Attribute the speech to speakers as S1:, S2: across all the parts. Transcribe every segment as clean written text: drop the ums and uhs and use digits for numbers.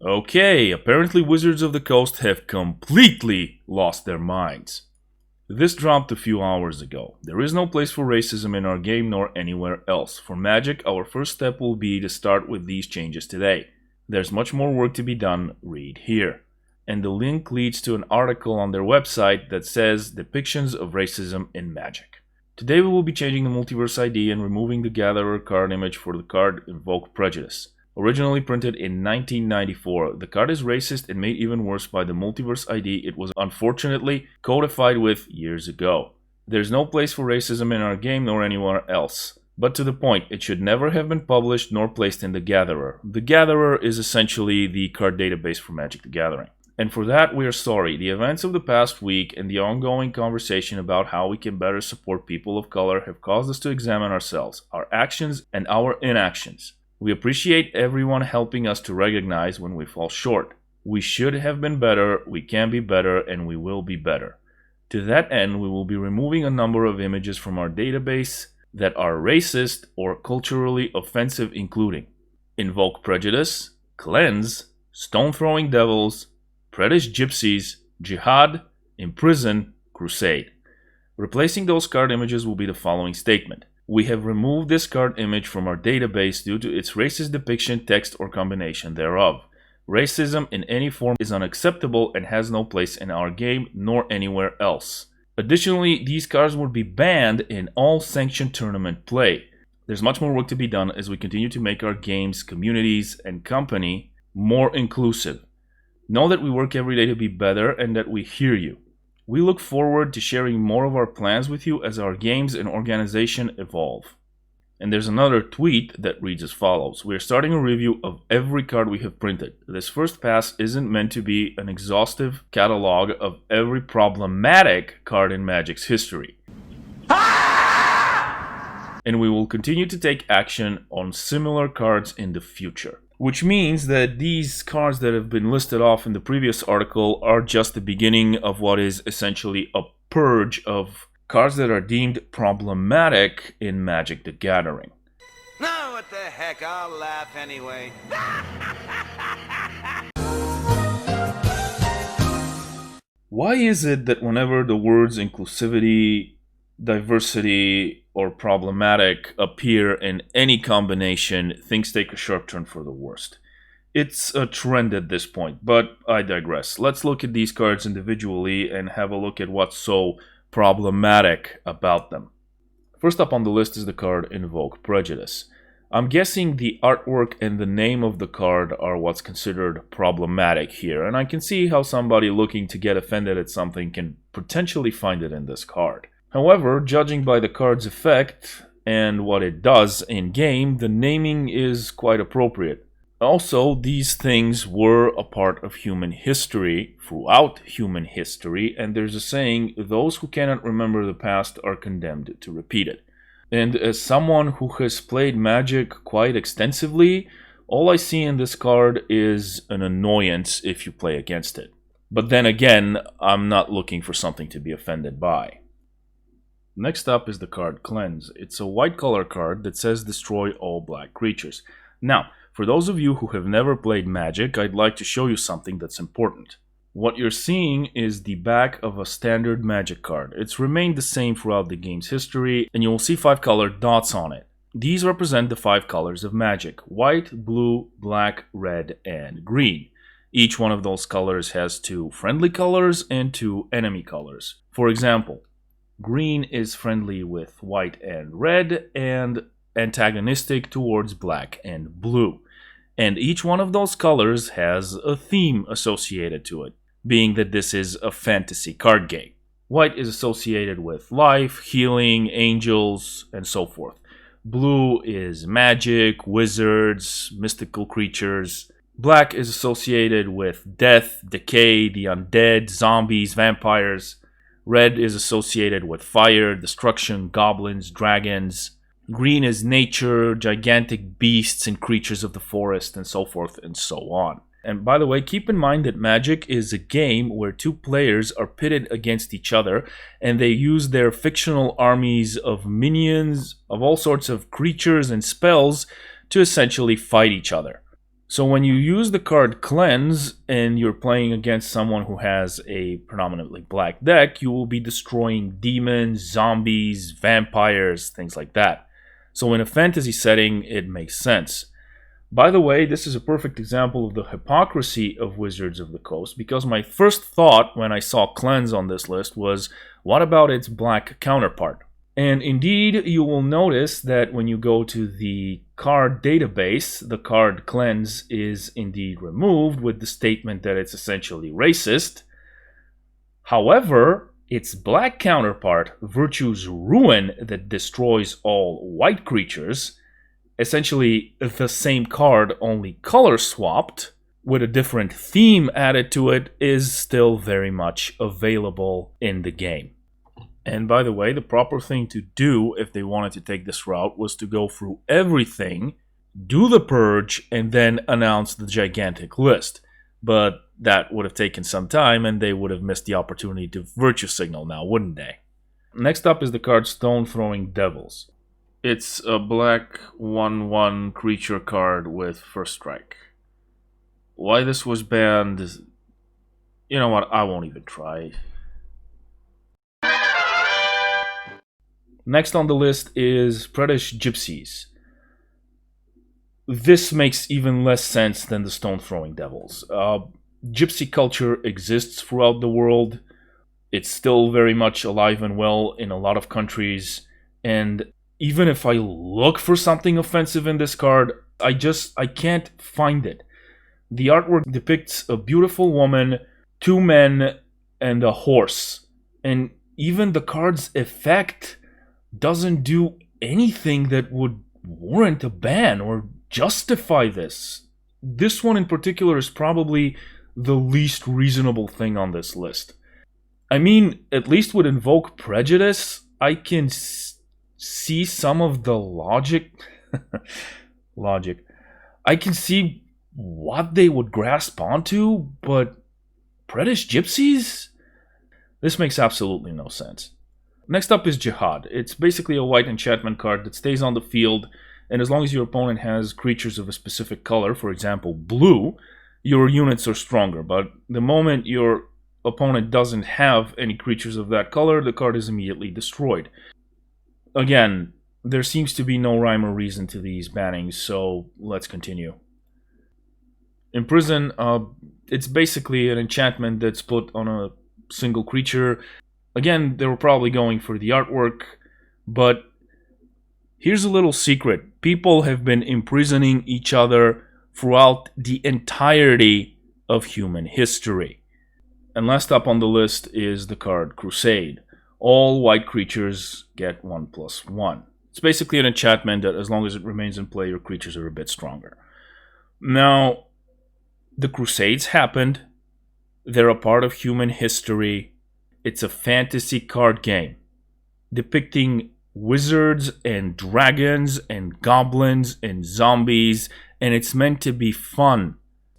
S1: Okay, apparently Wizards of the Coast have completely lost their minds. This dropped a few hours ago. There is no place for racism in our game nor anywhere else. For Magic, our first step will be to start with these changes today. There's much more work to be done, read here. And the link leads to an article on their website that says Depictions of Racism in Magic. Today we will be changing the Multiverse ID and removing the Gatherer card image for the card Invoke Prejudice. Originally printed in 1994, the card is racist and made even worse by the Multiverse ID it was unfortunately codified with years ago. There's no place for racism in our game nor anywhere else. But to the point, it should never have been published nor placed in the Gatherer. The Gatherer is essentially the card database for Magic the Gathering. And for that, we are sorry. The events of the past week and the ongoing conversation about how we can better support people of color have caused us to examine ourselves, our actions, and our inactions. We appreciate everyone helping us to recognize when we fall short. We should have been better, we can be better, and we will be better. To that end, we will be removing a number of images from our database that are racist or culturally offensive, including Invoke Prejudice, Cleanse, Stone-Throwing Devils, Predish Gypsies, Jihad, Imprison, Crusade. Replacing those card images will be the following statement. We have removed this card image from our database due to its racist depiction, text, or combination thereof. Racism in any form is unacceptable and has no place in our game nor anywhere else. Additionally, these cards will be banned in all sanctioned tournament play. There's much more work to be done as we continue to make our games, communities, and company more inclusive. Know that we work every day to be better and that we hear you. We look forward to sharing more of our plans with you as our games and organization evolve. And there's another tweet that reads as follows. We are starting a review of every card we have printed. This first pass isn't meant to be an exhaustive catalog of every problematic card in Magic's history. And we will continue to take action on similar cards in the future. Which means that these cards that have been listed off in the previous article are just the beginning of what is essentially a purge of cards that are deemed problematic in Magic the Gathering.
S2: No, what the heck, I'll laugh anyway.
S1: Why is it that whenever the words inclusivity, diversity, or problematic appear in any combination, things take a sharp turn for the worst? It's a trend at this point, but I digress. Let's look at these cards individually and have a look at what's so problematic about them. First up on the list is the card Invoke Prejudice. I'm guessing the artwork and the name of the card are what's considered problematic here, and I can see how somebody looking to get offended at something can potentially find it in this card. However, judging by the card's effect and what it does in-game, the naming is quite appropriate. Also, these things were a part of human history, throughout human history, and there's a saying, those who cannot remember the past are condemned to repeat it. And as someone who has played Magic quite extensively, all I see in this card is an annoyance if you play against it. But then again, I'm not looking for something to be offended by. Next up is the card Cleanse. It's a white color card that says destroy all black creatures. Now, for those of you who have never played Magic, I'd like to show you something that's important. What you're seeing is the back of a standard Magic card. It's remained the same throughout the game's history, and you will see 5 colored dots on it. These represent the 5 colors of Magic: white, blue, black, red, and green. Each one of those colors has 2 friendly colors and 2 enemy colors. For example, green is friendly with white and red, and antagonistic towards black and blue. And each one of those colors has a theme associated to it, being that this is a fantasy card game. White is associated with life, healing, angels, and so forth. Blue is magic, wizards, mystical creatures. Black is associated with death, decay, the undead, zombies, vampires. Red is associated with fire, destruction, goblins, dragons. Green is nature, gigantic beasts and creatures of the forest, and so forth and so on. And by the way, keep in mind that Magic is a game where 2 players are pitted against each other, and they use their fictional armies of minions, of all sorts of creatures and spells, to essentially fight each other. So when you use the card Cleanse and you're playing against someone who has a predominantly black deck, you will be destroying demons, zombies, vampires, things like that. So in a fantasy setting, it makes sense. By the way, this is a perfect example of the hypocrisy of Wizards of the Coast, because my first thought when I saw Cleanse on this list was, what about its black counterpart? And indeed, you will notice that when you go to the card database, the card Cleanse is indeed removed with the statement that it's essentially racist. However, its black counterpart, Virtue's Ruin, that destroys all white creatures, essentially the same card, only color swapped, with a different theme added to it, is still very much available in the game. And by the way, the proper thing to do if they wanted to take this route was to go through everything, do the purge, and then announce the gigantic list. But that would have taken some time, and they would have missed the opportunity to virtue signal now, wouldn't they? Next up is the card Stone Throwing Devils. It's a black 1/1 creature card with first strike. Why this was banned is... You know what, I won't even try. Next on the list is British Gypsies. This makes even less sense than the Stone Throwing Devils. Gypsy culture exists throughout the world. It's still very much alive and well in a lot of countries. And even if I look for something offensive in this card, I can't find it. The artwork depicts a beautiful woman, two men, and a horse. And even the card's effect doesn't do anything that would warrant a ban or justify this. This one in particular is probably the least reasonable thing on this list. I mean, at least with Invoke Prejudice, I can see some of the logic. I can see what they would grasp onto, but British Gypsies? This makes absolutely no sense. Next up is Jihad. It's basically a white enchantment card that stays on the field, and as long as your opponent has creatures of a specific color, for example blue, your units are stronger. But the moment your opponent doesn't have any creatures of that color, the card is immediately destroyed. Again, there seems to be no rhyme or reason to these bannings, so let's continue. Imprison, it's basically an enchantment that's put on a single creature. Again, they were probably going for the artwork, but here's a little secret. People have been imprisoning each other throughout the entirety of human history. And last up on the list is the card Crusade. All white creatures get 1/1. It's basically an enchantment that as long as it remains in play, your creatures are a bit stronger. Now, the Crusades happened. They're a part of human history. It's a fantasy card game depicting wizards and dragons and goblins and zombies, and it's meant to be fun.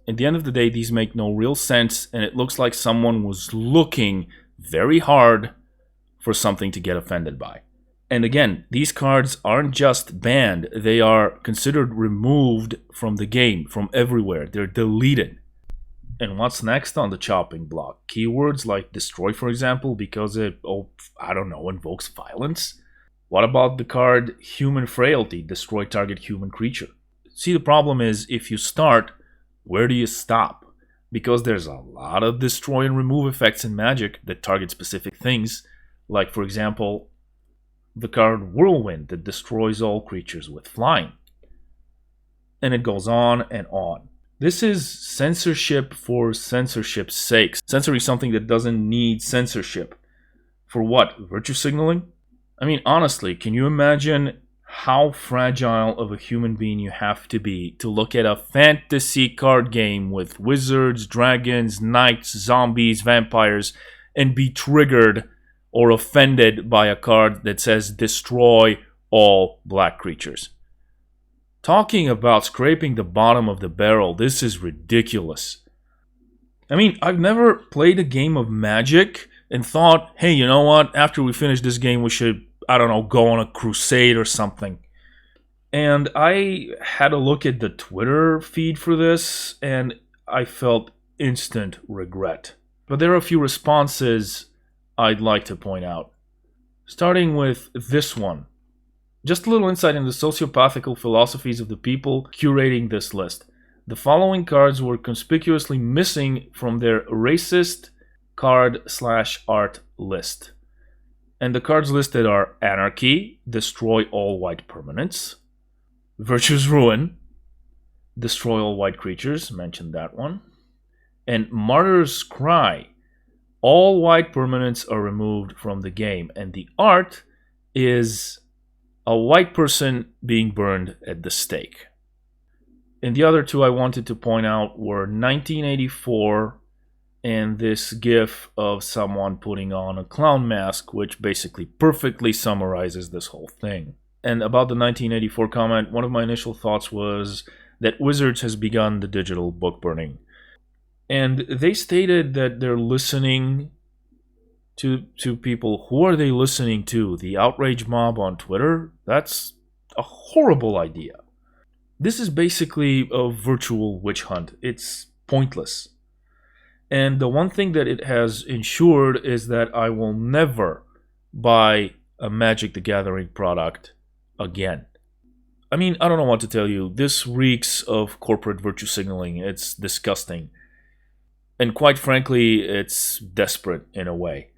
S1: At the end of the day, these make no real sense, and it looks like someone was looking very hard for something to get offended by. And again, these cards aren't just banned, they are considered removed from the game, from everywhere. They're deleted. And what's next on the chopping block? Keywords like destroy, for example, because it, invokes violence? What about the card Human Frailty, destroy target human creature? See, the problem is, if you start, where do you stop? Because there's a lot of destroy and remove effects in Magic that target specific things, like, for example, the card Whirlwind that destroys all creatures with flying. And it goes on and on. This is censorship for censorship's sake. Censoring something that doesn't need censorship. For what? Virtue signaling? I mean, honestly, can you imagine how fragile of a human being you have to be to look at a fantasy card game with wizards, dragons, knights, zombies, vampires, and be triggered or offended by a card that says destroy all black creatures? Talking about scraping the bottom of the barrel, this is ridiculous. I mean, I've never played a game of Magic and thought, hey, you know what? After we finish this game, we should, go on a crusade or something. And I had a look at the Twitter feed for this, and I felt instant regret. But there are a few responses I'd like to point out. Starting with this one. Just a little insight into the sociopathical philosophies of the people curating this list. The following cards were conspicuously missing from their racist card/art list. And the cards listed are Anarchy, Destroy All White Permanents, Virtue's Ruin, Destroy All White Creatures, mentioned that one, and Martyr's Cry. All white permanents are removed from the game, and the art is a white person being burned at the stake. And the other two I wanted to point out were 1984 and this gif of someone putting on a clown mask, which basically perfectly summarizes this whole thing. And about the 1984 comment, one of my initial thoughts was that Wizards has begun the digital book burning. And they stated that they're listening to people. Who are they listening to? The outrage mob on Twitter? That's a horrible idea. This is basically a virtual witch hunt. It's pointless. And the one thing that it has ensured is that I will never buy a Magic the Gathering product again. I mean, I don't know what to tell you. This reeks of corporate virtue signaling. It's disgusting. And quite frankly, it's desperate in a way.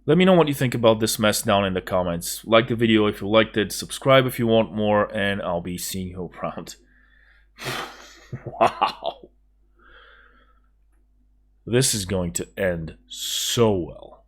S1: Let me know what you think about this mess down in the comments. Like the video if you liked it, subscribe if you want more, and I'll be seeing you around. Wow. This is going to end so well.